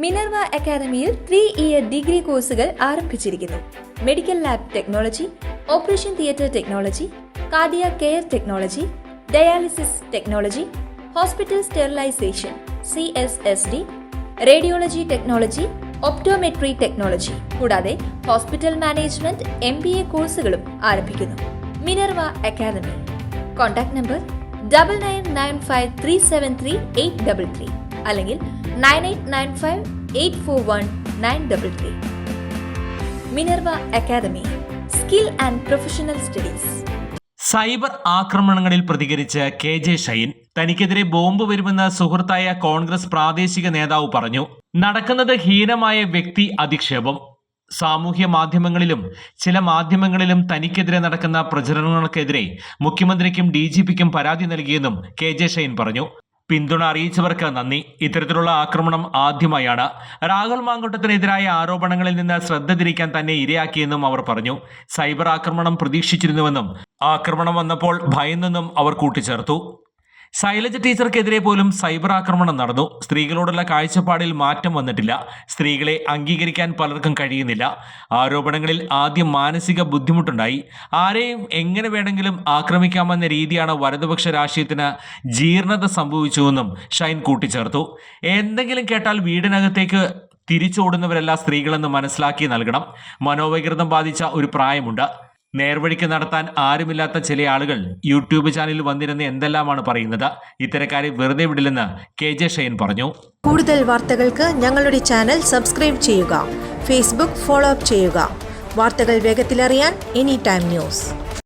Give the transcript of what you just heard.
Minerva അക്കാദമിയിൽ 3-ഇയർ degree കോഴ്സുകൾ ആരംഭിച്ചിരിക്കുന്നു. Medical lab technology, operation theatre technology, cardiac care technology, dialysis technology, hospital sterilization CSSD, radiology technology, optometry technology കൂടാതെ hospital management MBA കോഴ്സുകളും ആരംഭിക്കുന്നു. Minerva academy. Contact number 9995373833 അല്ലെങ്കിൽ 9895841933. Minerva academy, skill and professional studies. Cyber ആക്രമണങ്ങളിൽ പ്രതികരിച്ച് KJ Shine തനിക്കെതിരെ bomb വരുമെന്ന് സുഹൃത്തായ കോൺഗ്രസ് പ്രാദേശിക നേതാവ് പറഞ്ഞു. നടക്കുന്നത് ഹീനമായ വ്യക്തി അധിക്ഷേപം. സാമൂഹ്യ മാധ്യമങ്ങളിലും ചില മാധ്യമങ്ങളിലും തനിക്കെതിരെ നടക്കുന്ന പ്രചരണങ്ങൾക്കെതിരെ മുഖ്യമന്ത്രിക്കും DGPക്കും പരാതി നൽകിയെന്നും KJ ഷൈൻ പറഞ്ഞു. പിന്തുണ അറിയിച്ചവർക്ക് നന്ദി. ഇത്തരത്തിലുള്ള ആക്രമണം ആദ്യമായാണ്. രാഹുൽ മാങ്കൂട്ടത്തിനെതിരായ ആരോപണങ്ങളിൽ നിന്ന് ശ്രദ്ധ തിരിക്കാൻ തന്നെ ഇരയാക്കിയെന്നും അവർ പറഞ്ഞു. സൈബർ ആക്രമണം പ്രതീക്ഷിച്ചിരുന്നുവെന്നും ആക്രമണം വന്നപ്പോൾ ഭയന്നെന്നും അവർ കൂട്ടിച്ചേർത്തു. ശൈലജ ടീച്ചർക്കെതിരെ പോലും സൈബർ ആക്രമണം നടന്നു. സ്ത്രീകളോടുള്ള കാഴ്ചപ്പാടിൽ മാറ്റം വന്നിട്ടില്ല. സ്ത്രീകളെ അംഗീകരിക്കാൻ പലർക്കും കഴിയുന്നില്ല. ആരോപണങ്ങളിൽ ആദ്യം മാനസിക ബുദ്ധിമുട്ടുണ്ടായി. ആരെയും എങ്ങനെ വേണമെങ്കിലും ആക്രമിക്കാമെന്ന രീതിയാണ് വലതുപക്ഷ രാഷ്ട്രീയത്തിന് ജീർണത സംഭവിച്ചുവെന്നും ഷൈൻ കൂട്ടിച്ചേർത്തു. എന്തെങ്കിലും കേട്ടാൽ വീടിനകത്തേക്ക് തിരിച്ചോടുന്നവരല്ല സ്ത്രീകളെന്ന് മനസ്സിലാക്കി നൽകണം. മനോവൈകൃതം ബാധിച്ച ഒരു പ്രായമുണ്ട്. നേർവഴിക്ക് നടത്താൻ ആരുമില്ലാത്ത ചില ആളുകൾ യൂട്യൂബ് ചാനലിൽ വന്നിരുന്ന് എന്തെല്ലാമാണ് പറയുന്നത്. ഇത്തരക്കാരെ വെറുതെ വിടില്ലെന്ന് KJ ഷൈൻ പറഞ്ഞു. കൂടുതൽ വാർത്തകൾക്ക് ഞങ്ങളുടെ ചാനൽ സബ്സ്ക്രൈബ് ചെയ്യുക. ഫേസ്ബുക്ക് ഫോളോ അപ്പ് ചെയ്യുക. വാർത്തകൾ വേഗത്തിലറിയാൻ Anytime News.